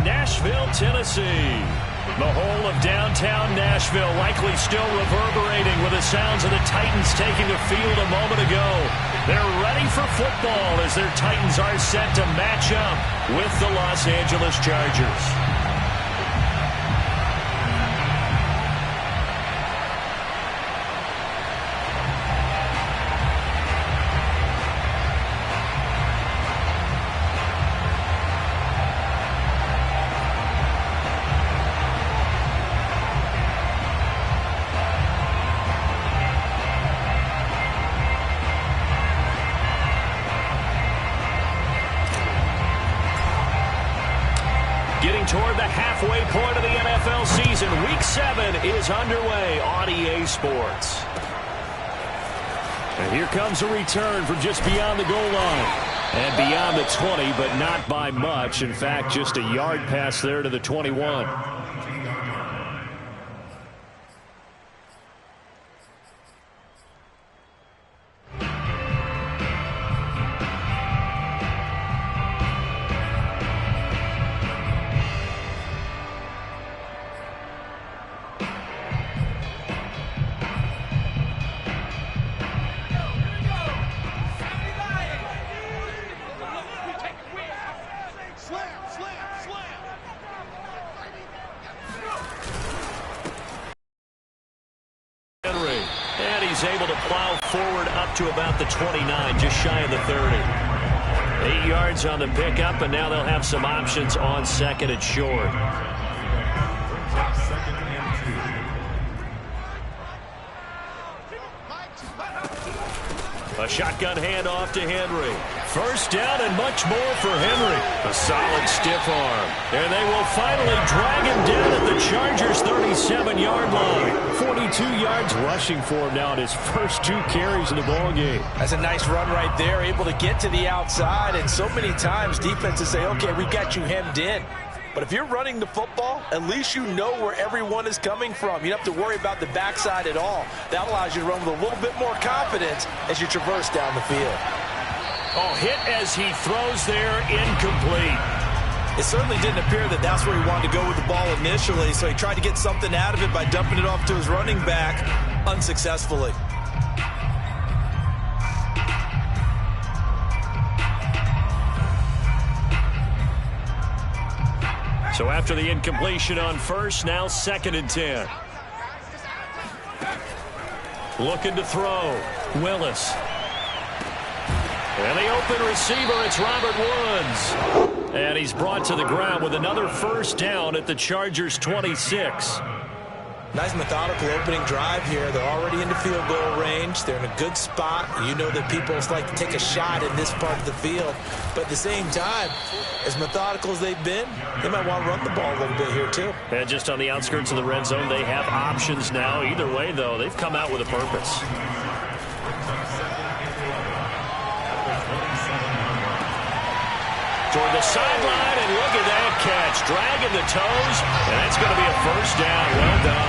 Nashville, Tennessee. The whole of downtown Nashville likely still reverberating with the sounds of the Titans taking the field a moment ago. They're ready for football as their Titans are set to match up with the Los Angeles Chargers. Getting toward the halfway point of the NFL season. Week 7 is underway on EA Sports. And here comes a return from just beyond the goal line. And beyond the 20, but not by much. In fact, just a yard pass there to the 21. He's able to plow forward up to about the 29, just shy of the 30. 8 yards on the pickup, and now they'll have some options on second and short. A shotgun handoff to Henry. First down and much more for Henry. A solid stiff arm. And they will finally drag him down at the Chargers' 37-yard line. 42 yards rushing for him now in his first 2 carries in the ballgame. That's a nice run right there. Able to get to the outside. And so many times defenses say, okay, we got you hemmed in. But if you're running the football, at least you know where everyone is coming from. You don't have to worry about the backside at all. That allows you to run with a little bit more confidence as you traverse down the field. Oh, hit as he throws there, incomplete. It certainly didn't appear that that's where he wanted to go with the ball initially, so he tried to get something out of it by dumping it off to his running back unsuccessfully. So after the incompletion on first, now 2nd and 10. Looking to throw. Willis. And the open receiver, it's Robert Woods. And he's brought to the ground with another first down at the Chargers' 26. Nice methodical opening drive here. They're already into field goal range. They're in a good spot. You know that people like to take a shot in this part of the field. But at the same time, as methodical as they've been, they might want to run the ball a little bit here too. And just on the outskirts of the red zone, they have options now. Either way, though, they've come out with a purpose. Toward the sideline, and look at that catch. Dragging the toes, and that's going to be a first down. Well done.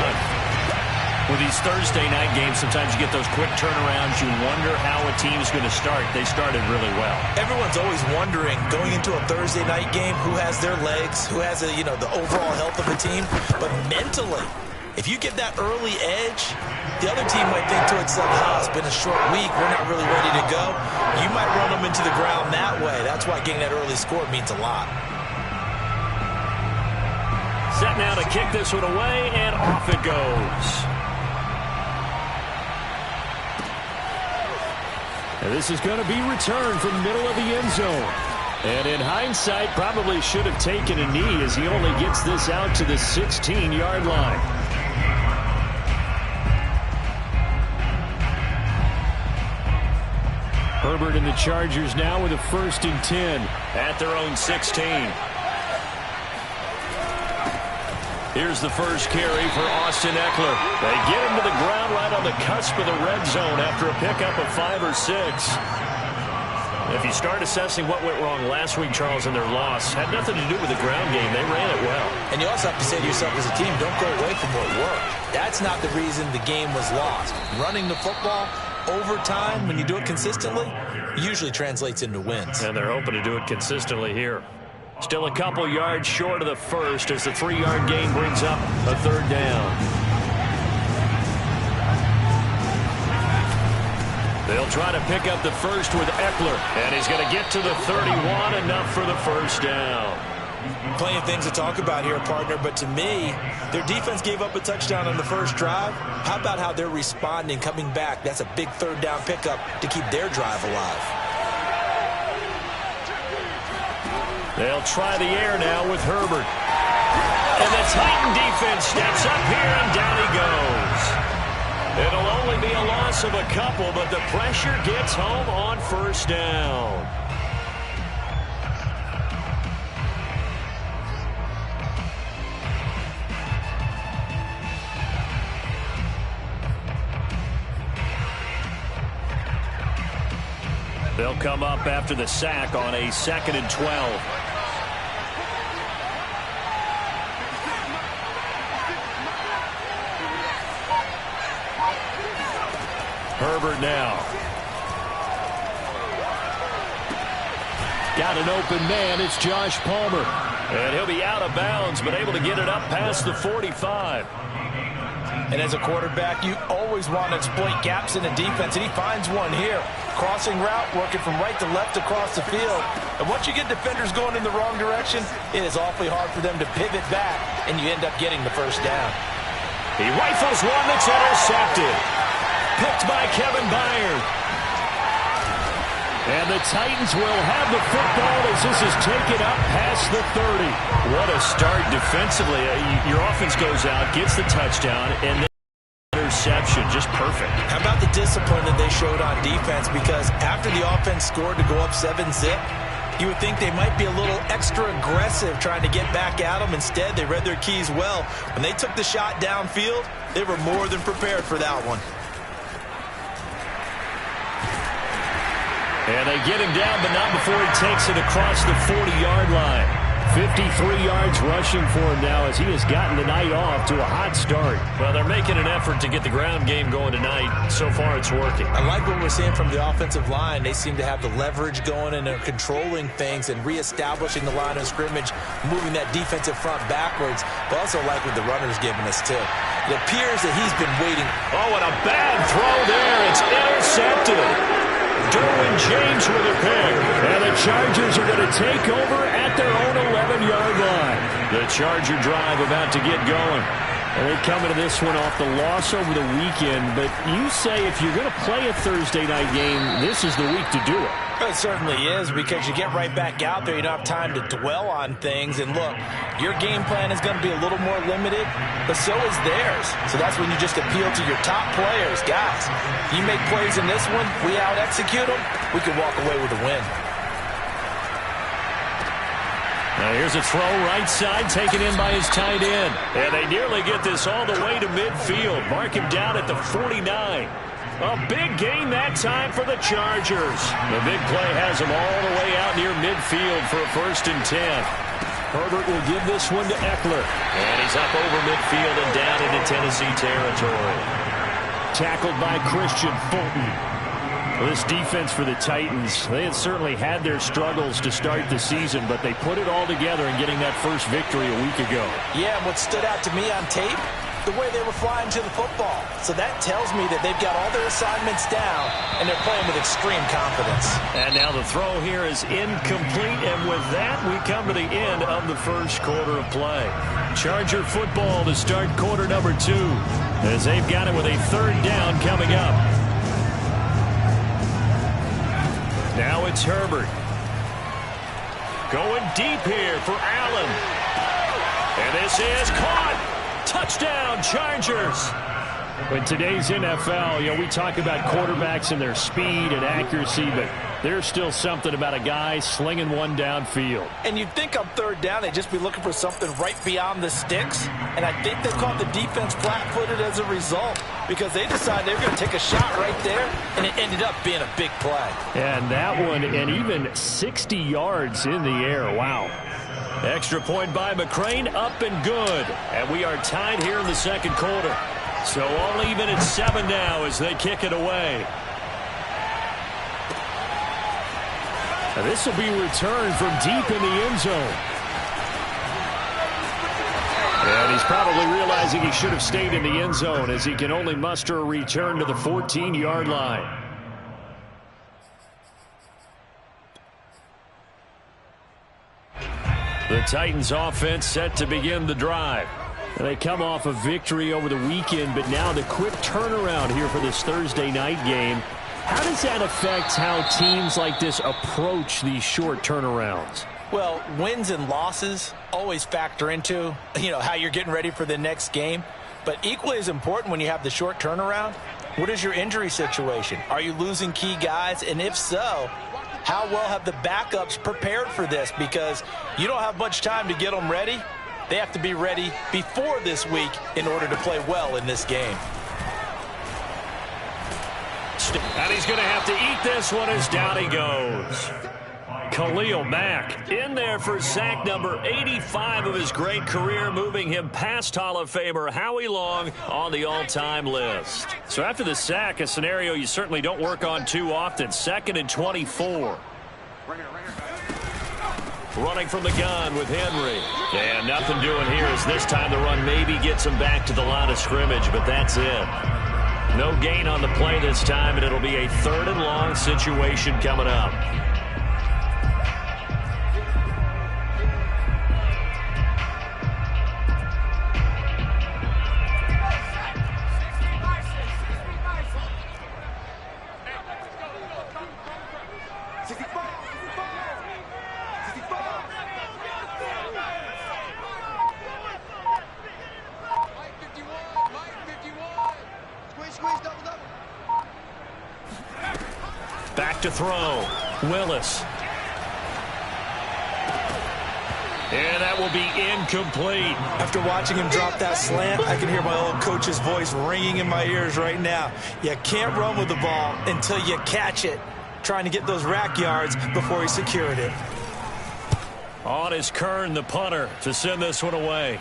With these Thursday night games, sometimes you get those quick turnarounds. You wonder how a team's going to start. They started really well. Everyone's always wondering, going into a Thursday night game, who has their legs, who has the overall health of a team. But mentally, if you get that early edge, the other team might think to itself, it's been a short week, we're not really ready to go. You might run them into the ground that way. That's why getting that early score means a lot. Set now to kick this one away, and off it goes. And this is going to be returned from the middle of the end zone. And in hindsight, probably should have taken a knee as he only gets this out to the 16-yard line. Herbert and the Chargers now with a 1st and 10 at their own 16. Here's the first carry for Austin Eckler. They get him to the ground right on the cusp of the red zone after a pickup of 5 or 6. If you start assessing what went wrong last week, Charles, in their loss, had nothing to do with the ground game. They ran it well. And you also have to say to yourself as a team, don't go away from what worked. That's not the reason the game was lost. Running the football over time, when you do it consistently, usually translates into wins. And they're hoping to do it consistently here. Still a couple yards short of the first as the 3-yard gain brings up a third down. They'll try to pick up the first with Eckler, and he's going to get to the 31, enough for the first down. Plenty of things to talk about here, partner, but to me, their defense gave up a touchdown on the first drive. How about how they're responding, coming back? That's a big third down pickup to keep their drive alive. They'll try the air now with Herbert. And the Titan defense steps up here, and down he goes. It'll only be a loss of a couple, but the pressure gets home on first down. They'll come up after the sack on a 2nd and 12. Herbert now. Got an open man. It's Josh Palmer. And he'll be out of bounds, but able to get it up past the 45. And as a quarterback, you always want to exploit gaps in the defense, and he finds one here. Crossing route, working from right to left across the field. And once you get defenders going in the wrong direction, it is awfully hard for them to pivot back, and you end up getting the first down. He rifles one that's intercepted. Picked by Kevin Byard. And the Titans will have the football as this is taken up past the 30. What a start defensively. Your offense goes out, gets the touchdown, and then interception. Just perfect. How about the discipline that they showed on defense? Because after the offense scored to go up 7-zip, you would think they might be a little extra aggressive trying to get back at them. Instead, they read their keys well. When they took the shot downfield, they were more than prepared for that one. And they get him down, but not before he takes it across the 40-yard line. 53 yards rushing for him now as he has gotten the night off to a hot start. Well, they're making an effort to get the ground game going tonight. So far, it's working. I like what we're seeing from the offensive line. They seem to have the leverage going, and they're controlling things and reestablishing the line of scrimmage, moving that defensive front backwards. But also like what the runner's giving us, too. It appears that he's been waiting. Oh, and a bad throw there. It's intercepted. Derwin James with a pick. And the Chargers are going to take over at their own 11-yard line. The Charger drive about to get going. And they come into this one off the loss over the weekend. But you say if you're going to play a Thursday night game, this is the week to do it. It certainly is, because you get right back out there. You don't have time to dwell on things. And look, your game plan is going to be a little more limited, but so is theirs. So that's when you just appeal to your top players. Guys, you make plays in this one, we out-execute them, we can walk away with a win. Now here's a throw right side, taken in by his tight end. And they nearly get this all the way to midfield. Mark him down at the 49. A big gain that time for the Chargers. The big play has them all the way out near midfield for a 1st and 10. Herbert will give this one to Eckler. And he's up over midfield and down into Tennessee territory. Tackled by Christian Fulton. Well, this defense for the Titans, they had certainly had their struggles to start the season, but they put it all together in getting that first victory a week ago. Yeah, and what stood out to me on tape, the way they were flying to the football. So that tells me that they've got all their assignments down, and they're playing with extreme confidence. And now the throw here is incomplete, and with that, we come to the end of the first quarter of play. Charger football to start quarter number 2, as they've got it with a 3rd down coming up. Now it's Herbert. Going deep here for Allen. And this is caught. Touchdown, Chargers. In today's NFL, we talk about quarterbacks and their speed and accuracy, but there's still something about a guy slinging one downfield. And you'd think on 3rd down they'd just be looking for something right beyond the sticks. And I think they caught the defense flat-footed as a result, because they decided they were going to take a shot right there, and it ended up being a big play. And that one, and even 60 yards in the air. Wow. Extra point by McCrane, up and good. And we are tied here in the 2nd quarter. So all even at 7 now as they kick it away. This will be returned from deep in the end zone. And he's probably realizing he should have stayed in the end zone as he can only muster a return to the 14-yard line. The Titans offense set to begin the drive. They come off a victory over the weekend, but now the quick turnaround here for this Thursday night game. How does that affect how teams like this approach these short turnarounds? Well, wins and losses always factor into, how you're getting ready for the next game. But equally as important when you have the short turnaround, what is your injury situation? Are you losing key guys? And if so, how well have the backups prepared for this? Because you don't have much time to get them ready. They have to be ready before this week in order to play well in this game. And he's going to have to eat this one as down he goes. Khalil Mack in there for sack number 85 of his great career, moving him past Hall of Famer Howie Long on the all-time list. So after the sack, a scenario you certainly don't work on too often. 2nd and 24. Running from the gun with Henry. And nothing doing here as this time the run maybe gets him back to the line of scrimmage, but that's it. No gain on the play this time, and it'll be a 3rd and long situation coming up. Back to throw. Willis. And that will be incomplete. After watching him drop that slant, I can hear my old coach's voice ringing in my ears right now. You can't run with the ball until you catch it. Trying to get those rack yards before he secured it. On is Kern, the punter, to send this one away.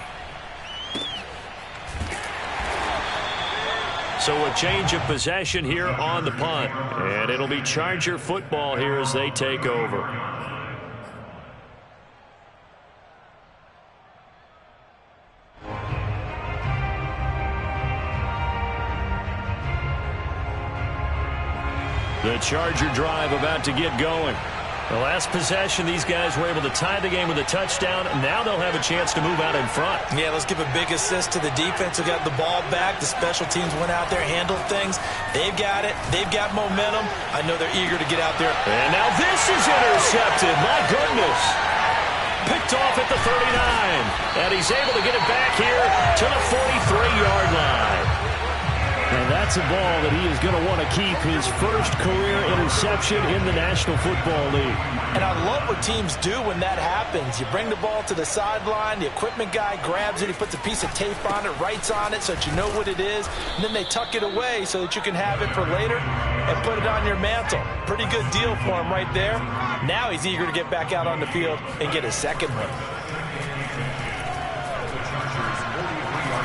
So a change of possession here on the punt. And it'll be Charger football here as they take over. The Charger drive about to get going. The last possession, these guys were able to tie the game with a touchdown. Now they'll have a chance to move out in front. Yeah, let's give a big assist to the defense who got the ball back. The special teams went out there, handled things. They've got it. They've got momentum. I know they're eager to get out there. And now this is intercepted. My goodness. Picked off at the 39. And he's able to get it back here to the 43-yard line. And that's a ball that he is going to want to keep, his first career interception in the National Football League. And I love what teams do when that happens. You bring the ball to the sideline, the equipment guy grabs it, he puts a piece of tape on it, writes on it so that you know what it is, and then they tuck it away so that you can have it for later and put it on your mantle. Pretty good deal for him right there. Now he's eager to get back out on the field and get his second one.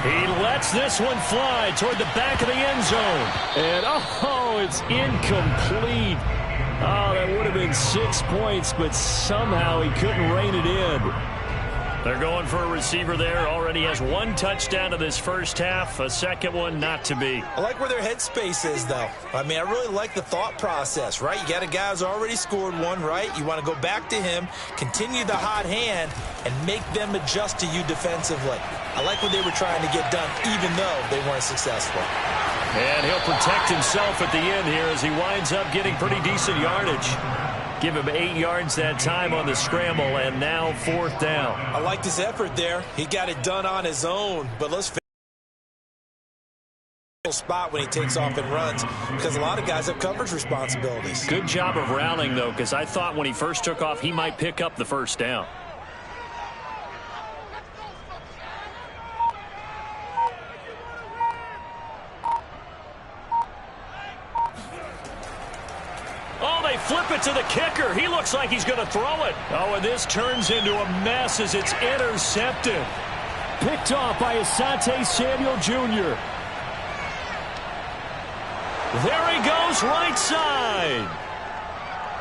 He lets this one fly toward the back of the end zone. And, it's incomplete. Oh, that would have been 6 points, but somehow he couldn't rein it in. They're going for a receiver there. Already has one touchdown in this first half. A second one not to be. I like where their headspace is, though. I mean, I really like the thought process, right? You got a guy who's already scored one, right? You want to go back to him, continue the hot hand, and make them adjust to you defensively. I like what they were trying to get done, even though they weren't successful. And he'll protect himself at the end here as he winds up getting pretty decent yardage. Give him 8 yards that time on the scramble, and now 4th down. I like his effort there. He got it done on his own, but let's spot when he takes off and runs because a lot of guys have coverage responsibilities. Good job of rallying, though, because I thought when he first took off, he might pick up the first down. Flip it to the kicker. He looks like he's going to throw it. Oh, and this turns into a mess as it's intercepted. Picked off by Asante Samuel Jr. There he goes right side.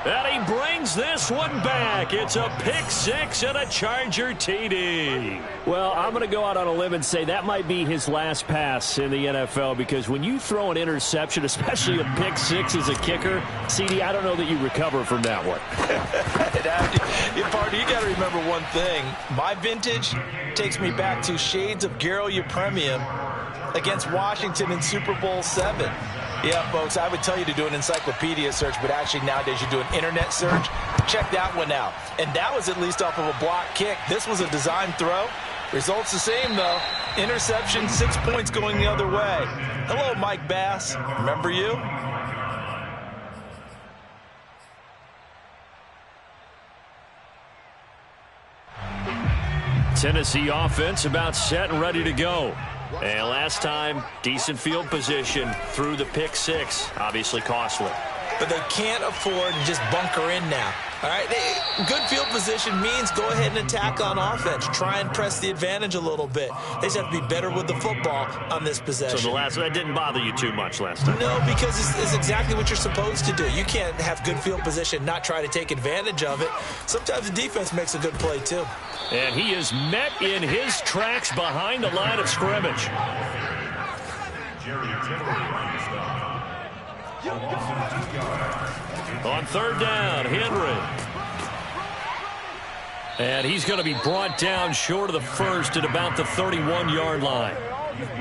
And he brings this one back. It's a pick six and a Charger TD. Well, I'm going to go out on a limb and say that might be his last pass in the NFL, because when you throw an interception, especially a pick six as a kicker, CD, I don't know that you recover from that one. Partner, you got to remember one thing. My vintage takes me back to shades of Garo Yepremian against Washington in Super Bowl VII. Yeah, folks, I would tell you to do an encyclopedia search, but actually nowadays you do an internet search. Check that one out. And that was at least off of a block kick. This was a design throw. Results the same, though. Interception, 6 points going the other way. Hello, Mike Bass. Remember you? Tennessee offense about set and ready to go. And last time, decent field position through the pick six. Obviously costly. But they can't afford to just bunker in now. All right, good field position means go ahead and attack on offense. Try and press the advantage a little bit. They just have to be better with the football on this possession. So that didn't bother you too much last time? No, because it's exactly what you're supposed to do. You can't have good field position, not try to take advantage of it. Sometimes the defense makes a good play, too. And he is met in his tracks behind the line of scrimmage. On third down, Henry. And he's going to be brought down short of the first at about the 31-yard line.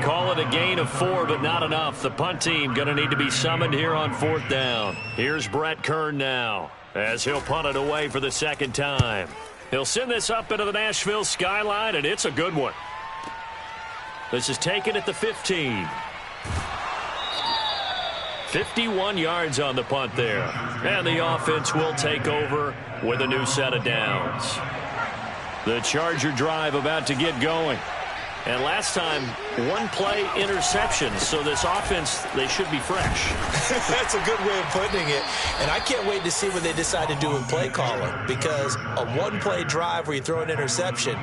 Call it a gain of 4, but not enough. The punt team going to need to be summoned here on fourth down. Here's Brett Kern now as he'll punt it away for the second time. He'll send this up into the Nashville skyline, and it's a good one. This is taken at the 15. 51 yards on the punt there. And the offense will take over with a new set of downs. The Charger drive about to get going. And last time, one play interception. So this offense, they should be fresh. That's a good way of putting it. And I can't wait to see what they decide to do with play calling. Because a one-play drive where you throw an interception,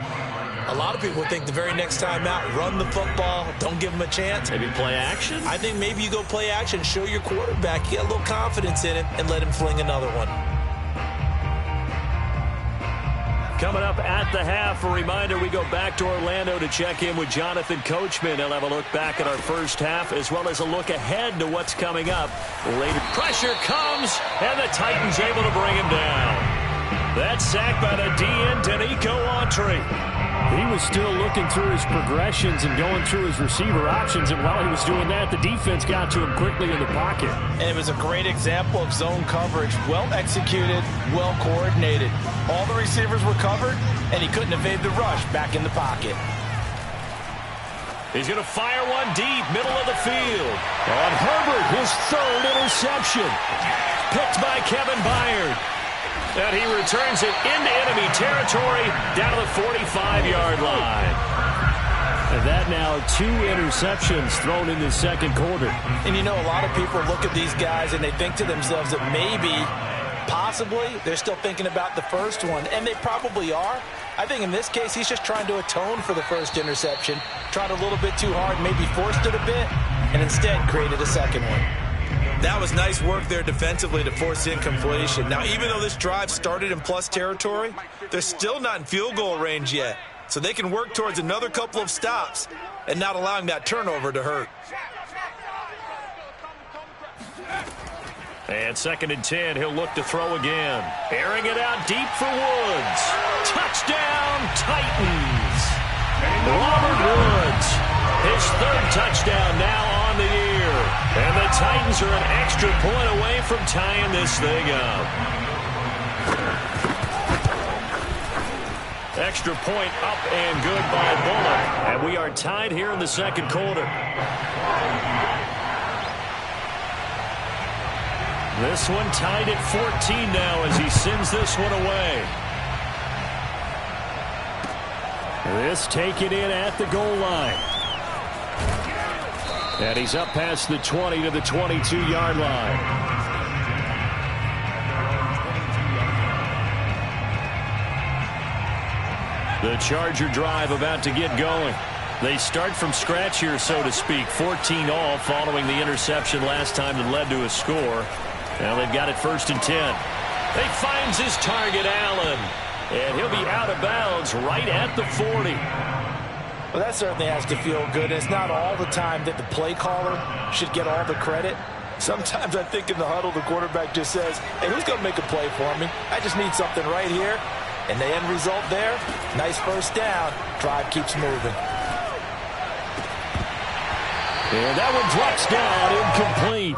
a lot of people think the very next time out, run the football, don't give them a chance. Maybe play action? I think maybe you go play action, show your quarterback, you get a little confidence in him, and let him fling another one. Coming up at the half, a reminder, we go back to Orlando to check in with Jonathan Coachman. He'll have a look back at our first half as well as a look ahead to what's coming up later. Pressure comes, and the Titans able to bring him down. That sack by the DN, Danico Autry. He was still looking through his progressions and going through his receiver options, and while he was doing that, the defense got to him quickly in the pocket. And it was a great example of zone coverage. Well executed, well coordinated. All the receivers were covered, and he couldn't evade the rush back in the pocket. He's going to fire one deep, middle of the field. On Herbert, his third interception. Picked by Kevin Byard. And he returns it into enemy territory down to the 45-yard line. And that now 2 interceptions thrown in the second quarter. And you know, a lot of people look at these guys and they think to themselves that maybe, possibly, they're still thinking about the first one. And they probably are. I think in this case, he's just trying to atone for the first interception. Tried a little bit too hard, maybe forced it a bit, and instead created a second one. That was nice work there defensively to force the incompletion. Now, even though this drive started in plus territory, they're still not in field goal range yet. So they can work towards another couple of stops and not allowing that turnover to hurt. And 2nd and 10, he'll look to throw again. Airing it out deep for Woods. Touchdown, Titans. Robert Woods, his 3rd touchdown now on the year. And the Titans are an extra point away from tying this thing up. Extra point up and good by Bullock. And we are tied here in the second quarter. This one tied at 14 now as he sends this one away. This taken in at the goal line. And he's up past the 20 to the 22-yard line. The Charger drive about to get going. They start from scratch here, so to speak. 14 all following the interception last time that led to a score. Now they've got it 1st and 10. He finds his target, Allen. And he'll be out of bounds right at the 40. Well, that certainly has to feel good. It's not all the time that the play caller should get all the credit. Sometimes I think in the huddle, the quarterback just says, hey, who's going to make a play for me? I just need something right here. And the end result there, nice first down. Drive keeps moving. And that one drops down, incomplete.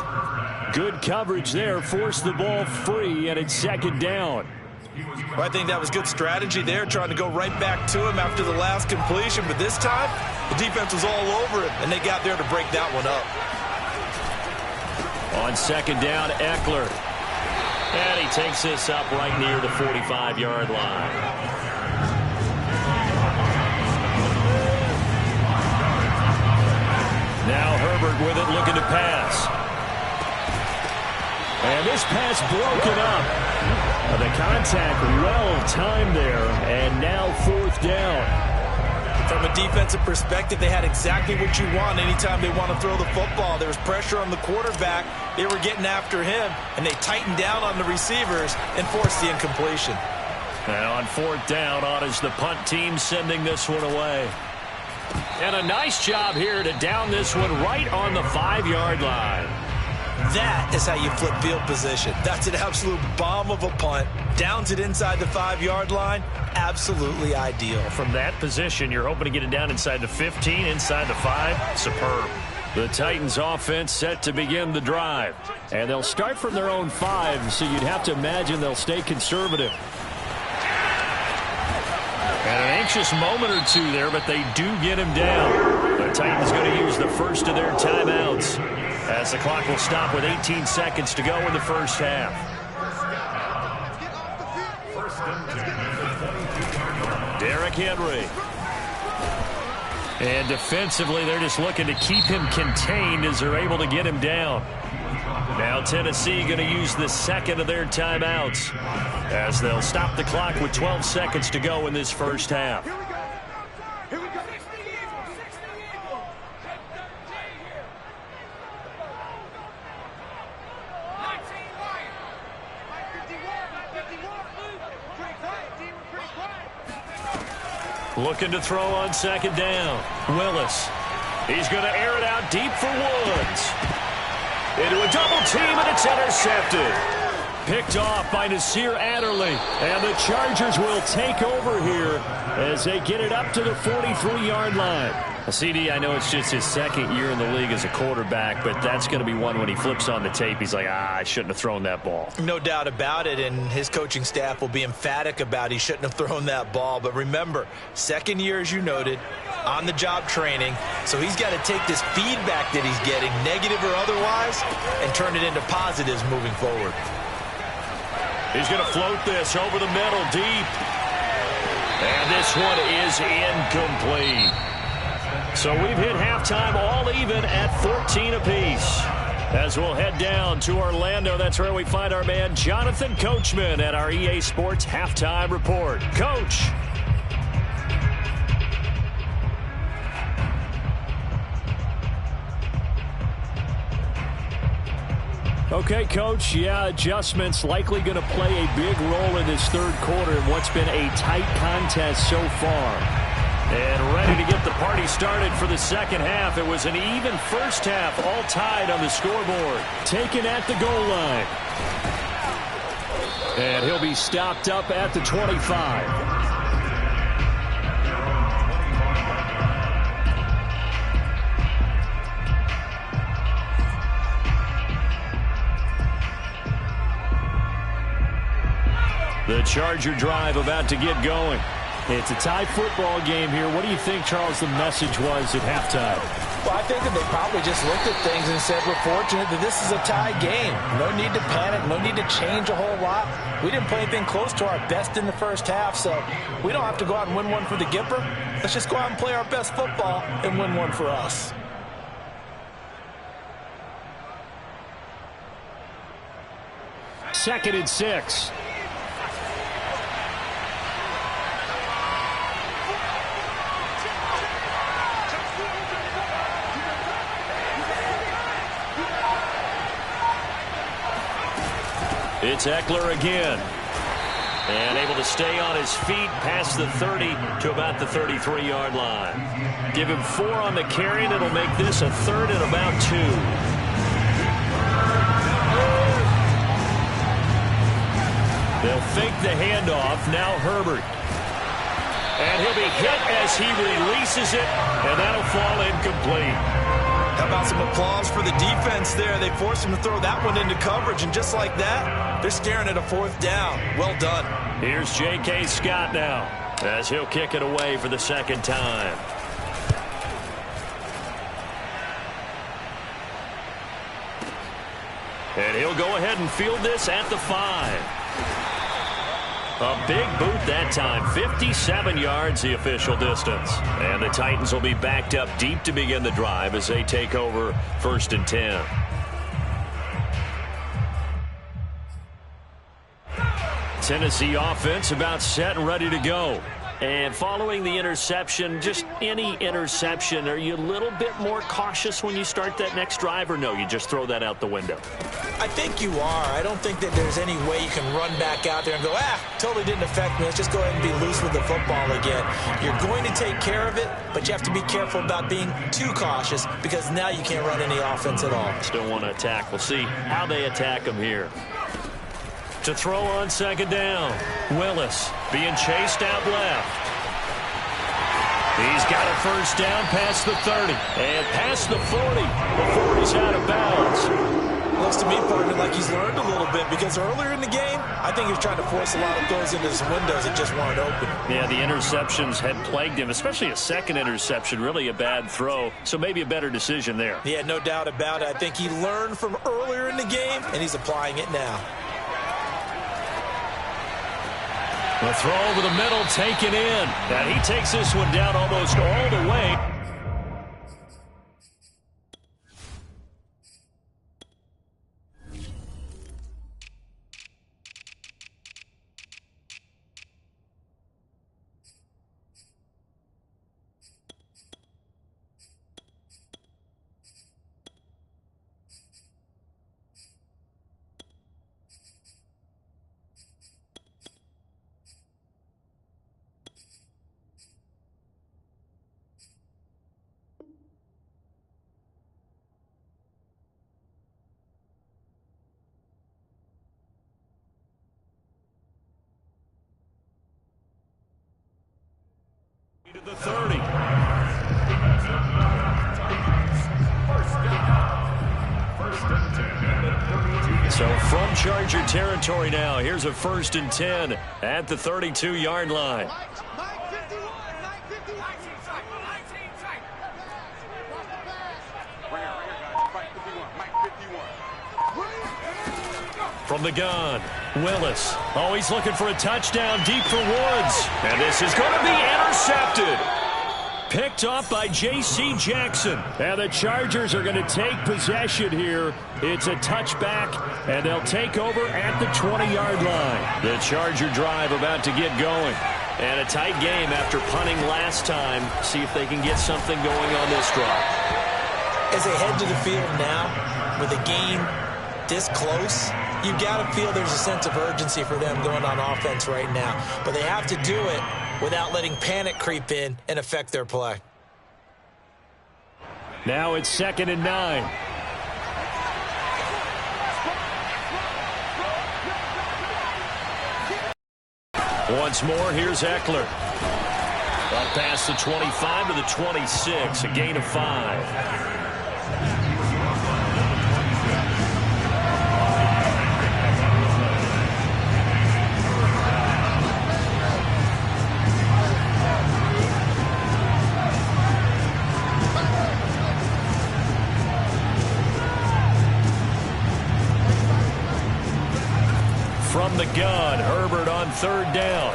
Good coverage there, forced the ball free, and it's second down. Well, I think that was good strategy there, trying to go right back to him after the last completion. But this time, the defense was all over him, and they got there to break that one up. On second down, Eckler. And he takes this up right near the 45-yard line. Now Herbert with it, looking to pass. And this pass broken up. The contact well-timed there, and now fourth down. From a defensive perspective, they had exactly what you want anytime they want to throw the football. There was pressure on the quarterback. They were getting after him, and they tightened down on the receivers and forced the incompletion. And on fourth down, on is the punt team sending this one away. And a nice job here to down this one right on the 5-yard line. That is how you flip field position. That's an absolute bomb of a punt. Downs it inside the 5-yard line. Absolutely ideal. From that position, you're hoping to get it down inside the 15, inside the 5. Superb. The Titans offense set to begin the drive. And they'll start from their own 5, so you'd have to imagine they'll stay conservative. And an anxious moment or two there, but they do get him down. The Titans going to use the first of their timeouts, as the clock will stop with 18 seconds to go in the first half. Derrick Henry. And defensively, they're just looking to keep him contained as they're able to get him down. Now Tennessee going to use the second of their timeouts, as they'll stop the clock with 12 seconds to go in this first half. Looking to throw on second down. Willis. He's going to air it out deep for Woods. Into a double team, and it's intercepted. Picked off by Nasir Adderley. And the Chargers will take over here as they get it up to the 43-yard line. CD, I know it's just his second year in the league as a quarterback, but that's going to be one when he flips on the tape. He's like, I shouldn't have thrown that ball. No doubt about it, and his coaching staff will be emphatic about he shouldn't have thrown that ball. But remember, second year, as you noted, on-the-job training, so he's got to take this feedback that he's getting, negative or otherwise, and turn it into positives moving forward. He's going to float this over the middle deep. And this one is incomplete. So we've hit halftime all even at 14 apiece. As we'll head down to Orlando, that's where we find our man Jonathan Coachman at our EA Sports Halftime Report. Coach. Okay, Coach, adjustments likely going to play a big role in this third quarter in what's been a tight contest so far. And ready to get the party started for the second half. It was an even first half, all tied on the scoreboard. Taken at the goal line. And he'll be stopped up at the 25. The Charger drive about to get going. It's a tie football game here. What do you think, Charles, the message was at halftime? Well, I think that they probably just looked at things and said, we're fortunate that this is a tie game. No need to panic. No need to change a whole lot. We didn't play anything close to our best in the first half, so we don't have to go out and win one for the Gipper. Let's just go out and play our best football and win one for us. Second and 6. It's Eckler again. And able to stay on his feet past the 30 to about the 33-yard line. Give him 4 on the carry, and it'll make this a 3rd and about 2. They'll fake the handoff. Now Herbert. And he'll be hit as he releases it, and that'll fall incomplete. How about some applause for the defense there? They forced him to throw that one into coverage, and just like that, they're staring at a 4th down. Well done. Here's J.K. Scott now, as he'll kick it away for the 2nd time. And he'll go ahead and field this at the 5. A big boot that time, 57 yards the official distance. And the Titans will be backed up deep to begin the drive as they take over 1st and 10. Tennessee offense about set and ready to go. And following the interception, just any interception, are you a little bit more cautious when you start that next drive, or no, you just throw that out the window? I think you are. I don't think that there's any way you can run back out there and go, totally didn't affect me. Let's just go ahead and be loose with the football again. You're going to take care of it, but you have to be careful about being too cautious because now you can't run any offense at all. Still want to attack. We'll see how they attack them here. To throw on 2nd down, Willis being chased out left. He's got a 1st down past the 30 and past the 40 before he's out of bounds. Looks to me, partner, like he's learned a little bit because earlier in the game, I think he was trying to force a lot of throws into his windows that just weren't open. Yeah, the interceptions had plagued him, especially a 2nd interception, really a bad throw, so maybe a better decision there. Yeah, no doubt about it. I think he learned from earlier in the game, and he's applying it now. The throw over the middle taken in. And he takes this one down almost all the way. To the 30. So from Charger territory now, here's a 1st and 10 at the 32-yard line. From the gun, Willis. Oh, he's looking for a touchdown deep for Woods. And this is going to be intercepted. Picked off by J.C. Jackson. And the Chargers are going to take possession here. It's a touchback, and they'll take over at the 20-yard line. The Charger drive about to get going. And a tight game after punting last time. See if they can get something going on this drive. As they head to the field now, with a game this close, you've got to feel there's a sense of urgency for them going on offense right now. But they have to do it without letting panic creep in and affect their play. Now it's 2nd and 9. Once more, here's Eckler. Up past the 25 to the 26, a gain of 5. From the gun, Herbert on 3rd down.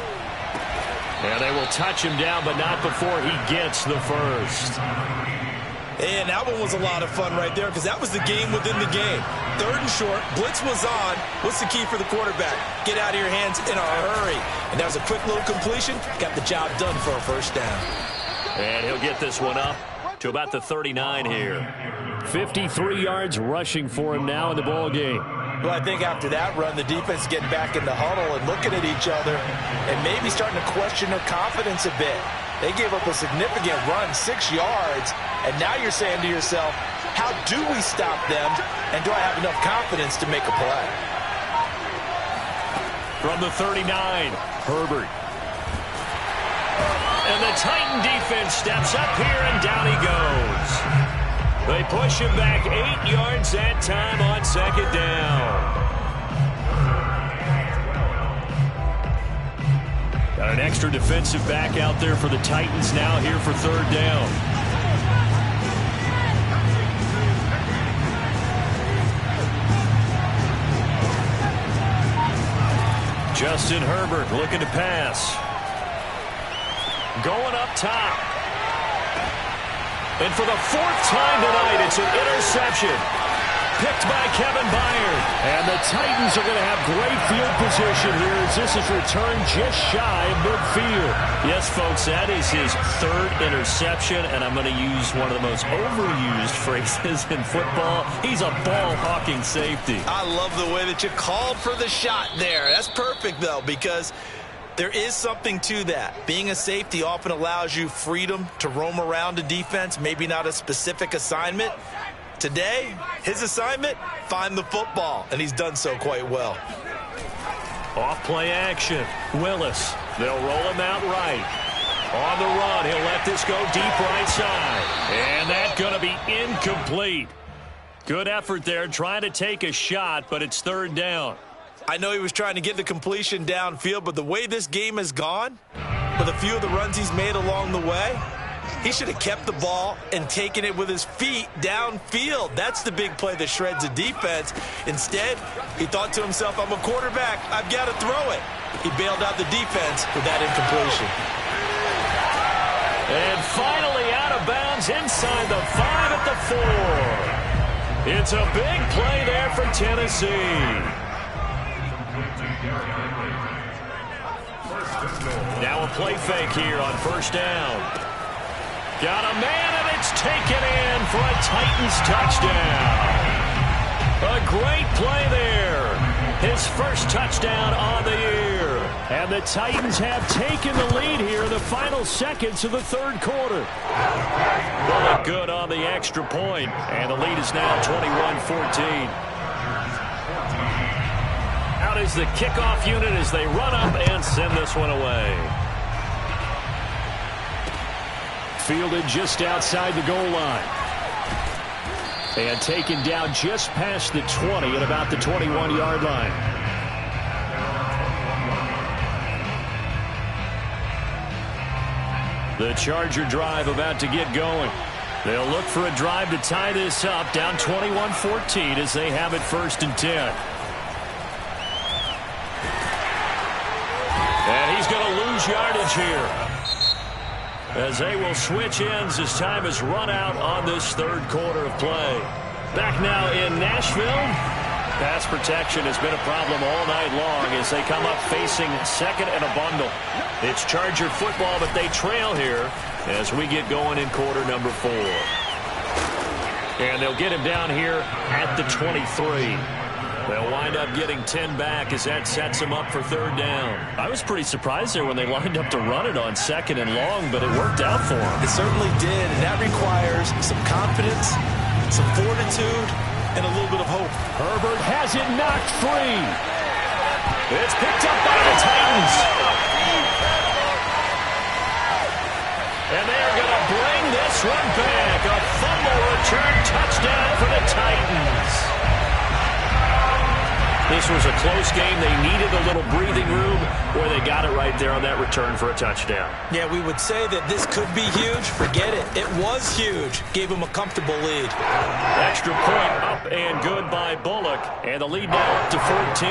And they will touch him down, but not before he gets the 1st. And that one was a lot of fun right there because that was the game within the game. 3rd and short, blitz was on. What's the key for the quarterback? Get out of your hands in a hurry. And that was a quick little completion. Got the job done for a 1st down. And he'll get this one up to about the 39 here. 53 yards rushing for him now in the ball game. Well, I think after that run, the defense is getting back in the huddle and looking at each other and maybe starting to question their confidence a bit. They gave up a significant run, 6 yards, and now you're saying to yourself, how do we stop them, and do I have enough confidence to make a play? From the 39, Herbert. And the Titan defense steps up here, and down he goes. They push him back 8 yards that time on second down. Got an extra defensive back out there for the Titans now here for third down. Justin Herbert looking to pass. Going up top. And for the 4th time tonight, it's an interception. Picked by Kevin Byard. And the Titans are going to have great field position here as this is returned just shy of midfield. Yes, folks, that is his 3rd interception, and I'm going to use one of the most overused phrases in football. He's a ball-hawking safety. I love the way that you called for the shot there. That's perfect, though, because there is something to that. Being a safety often allows you freedom to roam around a defense, maybe not a specific assignment. Today, his assignment, find the football, and he's done so quite well. Off-play action. Willis. They'll roll him out right. On the run, he'll let this go deep right side. And that's going to be incomplete. Good effort there, trying to take a shot, but it's third down. I know he was trying to get the completion downfield, but the way this game has gone, with a few of the runs he's made along the way, he should have kept the ball and taken it with his feet downfield. That's the big play that shreds a defense. Instead, he thought to himself, I'm a quarterback. I've got to throw it. He bailed out the defense with that incompletion. And finally out of bounds inside the 5 at the 4. It's a big play there for Tennessee. Now a play fake here on first down. Got a man, and it's taken in for a Titans touchdown. A great play there. His first touchdown on the year. And the Titans have taken the lead here in the final seconds of the third quarter. Well, look good on the extra point, and the lead is now 21-14. Out is the kickoff unit as they run up and send this one away. Fielded just outside the goal line. And taken down just past the 20 at about the 21-yard line. The Charger drive about to get going. They'll look for a drive to tie this up, down 21-14 as they have it 1st and 10. And he's going to lose yardage here, as they will switch ends as time has run out on this third quarter of play. Back now in Nashville. Pass protection has been a problem all night long as they come up facing second and a bundle. It's Charger football, but they trail here as we get going in quarter number 4. And they'll get him down here at the 23. They'll wind up getting 10 back as that sets them up for third down. I was pretty surprised there when they lined up to run it on second and long, but it worked out for them. It certainly did, and that requires some confidence, some fortitude, and a little bit of hope. Herbert has it knocked free. It's picked up by the Titans. And they are going to bring this one back. A fumble return touchdown for the Titans. This was a close game. They needed a little breathing room, where they got it right there on that return for a touchdown. Yeah, we would say that this could be huge. Forget it. It was huge. Gave them a comfortable lead. Extra point up and good by Bullock. And the lead now up to 14.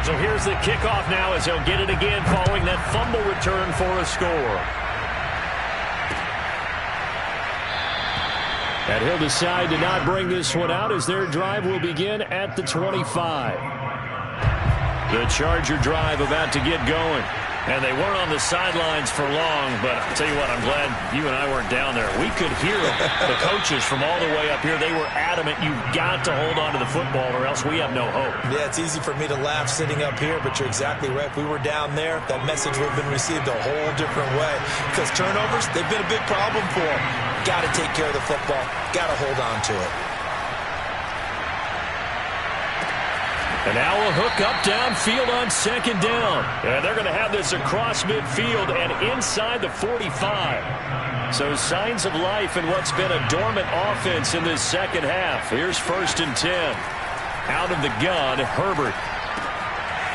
So here's the kickoff now as they'll get it again following that fumble return for a score. And he'll decide to not bring this one out as their drive will begin at the 25. The Charger drive about to get going. And they weren't on the sidelines for long, but I'll tell you what, I'm glad you and I weren't down there. We could hear the coaches from all the way up here. They were adamant, you've got to hold on to the football or else we have no hope. Yeah, it's easy for me to laugh sitting up here, but you're exactly right. If we were down there, that message would have been received a whole different way. Because turnovers, they've been a big problem for them. Got to take care of the football. Got to hold on to it. And now a hook up downfield on second down. And they're going to have this across midfield and inside the 45. So signs of life in what's been a dormant offense in this second half. Here's 1st and 10. Out of the gun, Herbert.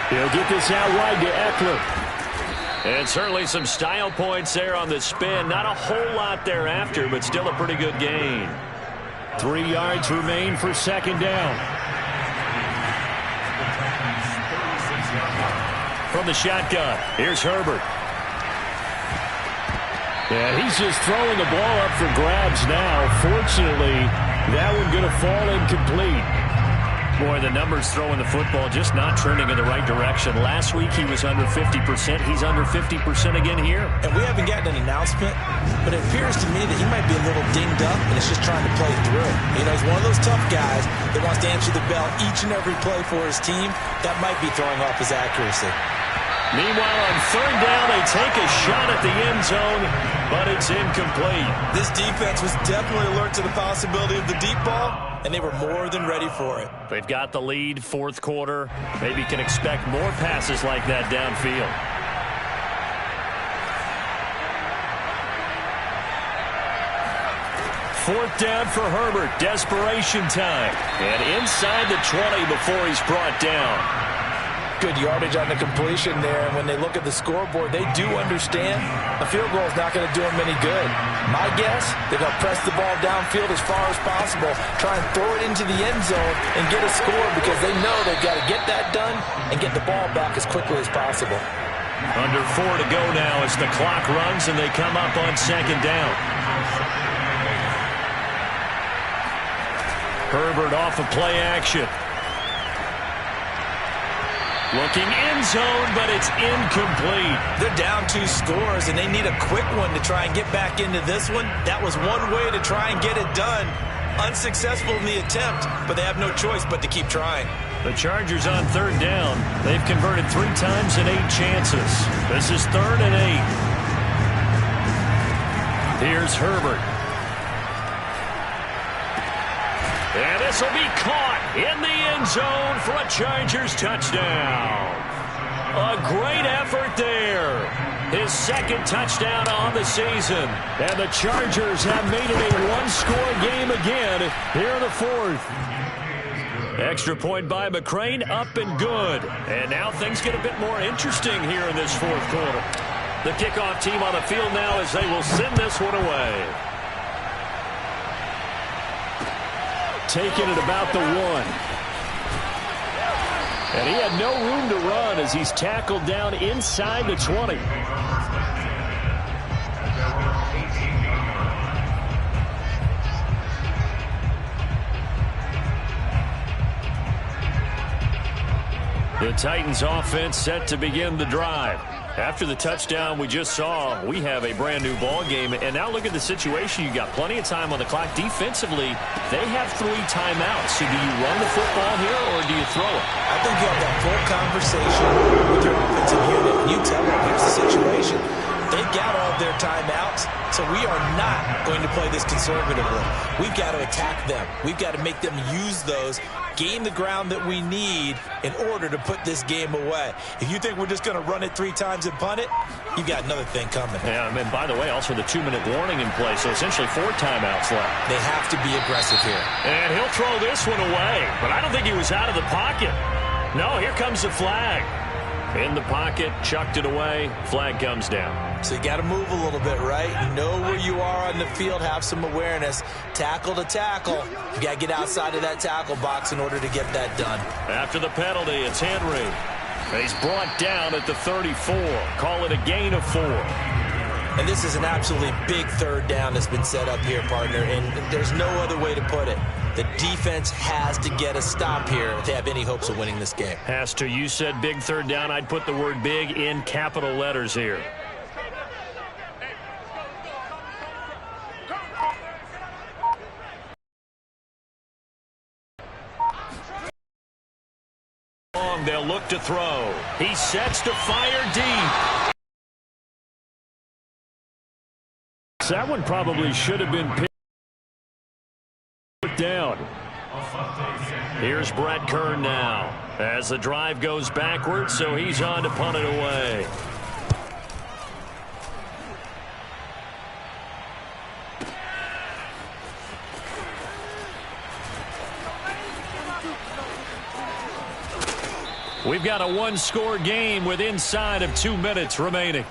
He'll get this out wide to Eckler. And certainly some style points there on the spin. Not a whole lot thereafter, but still a pretty good gain. 3 yards remain for second down. From the shotgun, here's Herbert. And he's just throwing the ball up for grabs now. Fortunately, that one going to fall incomplete. Boy, the numbers throwing the football just not trending in the right direction. Last week he was under 50%. He's under 50% again here. And we haven't gotten an announcement, but it appears to me that he might be a little dinged up and is just trying to play through. You know, he's one of those tough guys that wants to answer the bell each and every play for his team. That might be throwing off his accuracy. Meanwhile, on third down, they take a shot at the end zone, but it's incomplete. This defense was definitely alert to the possibility of the deep ball, and they were more than ready for it. They've got the lead, fourth quarter. Maybe can expect more passes like that downfield. Fourth down for Herbert. Desperation time. And inside the 20 before he's brought down. Good yardage on the completion there, and when they look at the scoreboard, they do understand a field goal is not going to do them any good. My guess, they're going to press the ball downfield as far as possible, try and throw it into the end zone and get a score because they know they've got to get that done and get the ball back as quickly as possible. Under 4 to go now as the clock runs and they come up on second down. Herbert off of play action. Looking end zone, but it's incomplete. They're down 2 scores, and they need a quick one to try and get back into this one. That was one way to try and get it done. Unsuccessful in the attempt, but they have no choice but to keep trying. The Chargers on third down. They've converted 3 times in 8 chances. This is 3rd and 8. Here's Herbert. And this will be caught in the end zone for a Chargers touchdown. A great effort there. His 2nd touchdown on the season. And the Chargers have made it a 1-score game again here in the 4th. Extra point by McCrane, up and good. And now things get a bit more interesting here in this 4th quarter. The kickoff team on the field now as they will send this one away. Taking it about the 1. And he had no room to run as he's tackled down inside the 20. The Titans offense set to begin the drive. After the touchdown we just saw, we have a brand-new ball game. And now look at the situation. You got plenty of time on the clock. Defensively, they have 3 timeouts. So do you run the football here or do you throw it? I think you have that full conversation with your offensive unit. And you tell them, here's the situation. They've got all of their timeouts, so we are not going to play this conservatively. We've got to attack them. We've got to make them use those, gain the ground that we need in order to put this game away. If you think we're just going to run it 3 times and punt it, you've got another thing coming. Yeah, and by the way, also the 2-minute warning in play, so essentially 4 timeouts left. They have to be aggressive here. And he'll throw this one away, but I don't think he was out of the pocket. No, here comes the flag. In the pocket, chucked it away, flag comes down. So you got to move a little bit, right? Know where you are on the field, have some awareness. Tackle to tackle. You got to get outside of that tackle box in order to get that done. After the penalty, it's Henry. He's brought down at the 34. Call it a gain of 4. And this is an absolutely big 3rd down that's been set up here, partner, and there's no other way to put it. The defense has to get a stop here if they have any hopes of winning this game. Pastor, you said big third down. I'd put the word big in capital letters here. They'll look to throw. He sets to fire deep. That one probably should have been picked down. Here's Brett Kern now as the drive goes backwards, so he's on to punt it away. We've got a one-score game with inside of 2 minutes remaining.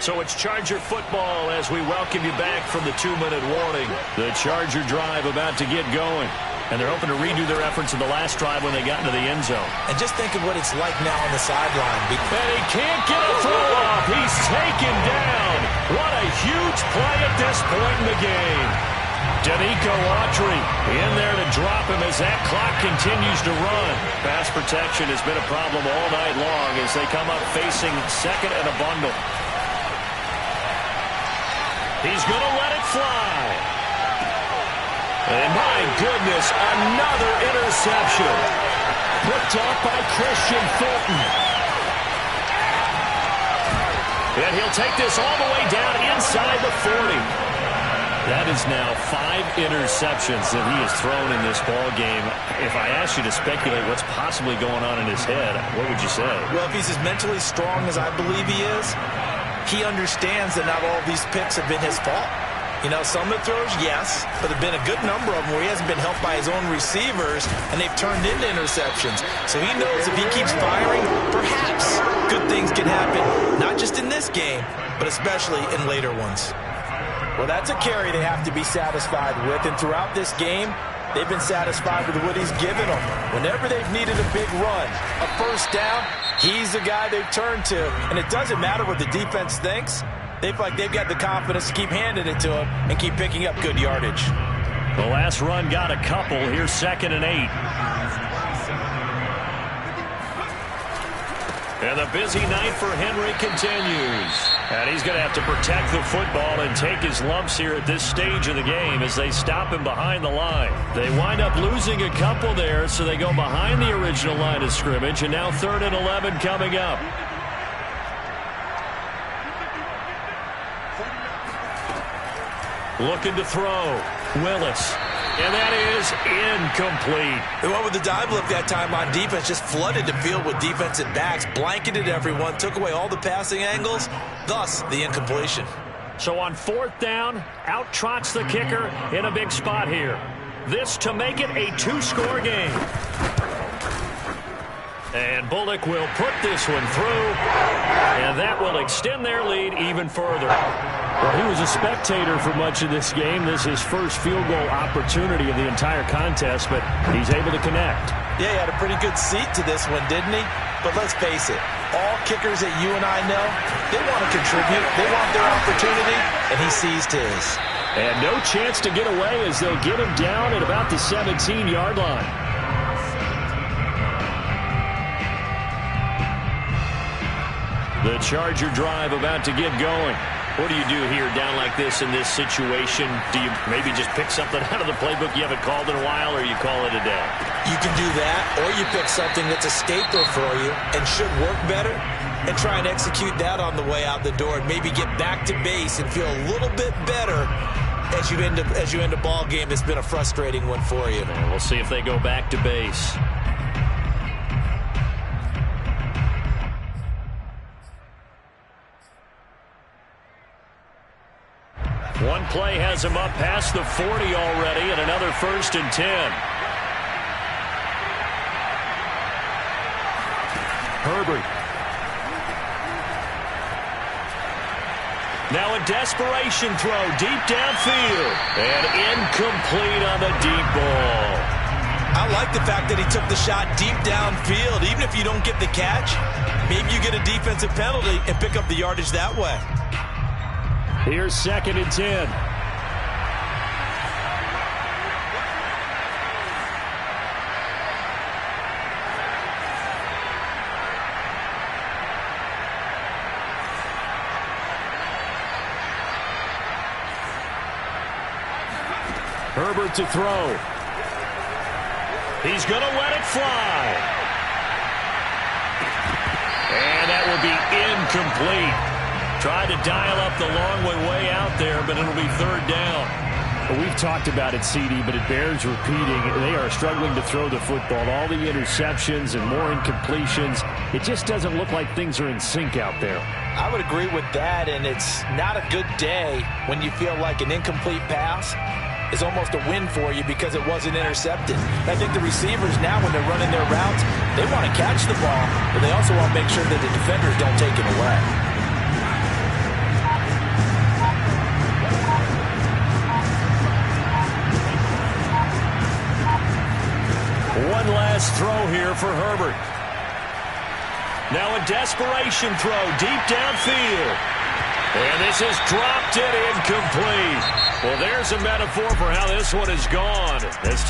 So it's Charger football as we welcome you back from the 2-minute warning. The Charger drive about to get going. And they're hoping to redo their efforts in the last drive when they got into the end zone. And just think of what it's like now on the sideline. And he can't get a throw off. He's taken down. What a huge play at this point in the game. Danico Autry in there to drop him as that clock continues to run. Pass protection has been a problem all night long as they come up facing second and a bundle. He's going to let it fly. And my goodness, another interception. Picked off by Christian Fulton. And he'll take this all the way down inside the 40. That is now 5 interceptions that he has thrown in this ball game. If I asked you to speculate what's possibly going on in his head, what would you say? Well, if he's as mentally strong as I believe he is, he understands that not all of these picks have been his fault. You know, some of the throws, yes, but there have been a good number of them where he hasn't been helped by his own receivers, and they've turned into interceptions. So he knows if he keeps firing, perhaps good things can happen, not just in this game, but especially in later ones. Well, that's a carry they have to be satisfied with, and throughout this game, they've been satisfied with what he's given them. Whenever they've needed a big run, a first down, he's the guy they've turned to. And it doesn't matter what the defense thinks. They feel like they've got the confidence to keep handing it to him and keep picking up good yardage. The last run got a couple. Here's 2nd and 8. And the busy night for Henry continues. And he's going to have to protect the football and take his lumps here at this stage of the game as they stop him behind the line. They wind up losing a couple there, so they go behind the original line of scrimmage, and now 3rd and 11 coming up. Looking to throw. Willis. And that is incomplete. They went with the dive look that time on defense, just flooded the field with defensive backs, blanketed everyone, took away all the passing angles, thus the incompletion. So on 4th down, out trots the kicker in a big spot here. This to make it a 2-score game. And Bullock will put this one through, and that will extend their lead even further. Well, he was a spectator for much of this game. This is his first field goal opportunity of the entire contest, but he's able to connect. Yeah, he had a pretty good seat to this one, didn't he? But let's face it, all kickers that you and I know, they want to contribute. They want their opportunity, and he seized his. And no chance to get away as they'll get him down at about the 17-yard line. The Charger drive about to get going. What do you do here down like this in this situation? Do you maybe just pick something out of the playbook you haven't called in a while, or you call it a day? You can do that, or you pick something that's a staple for you and should work better and try and execute that on the way out the door and maybe get back to base and feel a little bit better as you end a ball game that's been a frustrating one for you. And we'll see if they go back to base. One play has him up past the 40 already, and another 1st and 10. Herbert. Now a desperation throw deep downfield. And incomplete on the deep ball. I like the fact that he took the shot deep downfield. Even if you don't get the catch, maybe you get a defensive penalty and pick up the yardage that way. Here's 2nd and 10. Herbert to throw. He's going to let it fly. And that will be incomplete. Tried to dial up the long way out there, but it'll be 3rd down. Well, we've talked about it, CD, but it bears repeating. They are struggling to throw the football. All the interceptions and more incompletions. It just doesn't look like things are in sync out there. I would agree with that, and it's not a good day when you feel like an incomplete pass is almost a win for you because it wasn't intercepted. I think the receivers now, when they're running their routes, they want to catch the ball, but they also want to make sure that the defenders don't take it away. One last throw here for Herbert. Now a desperation throw deep downfield. And this is dropped it incomplete. Well, there's a metaphor for how this one has gone. This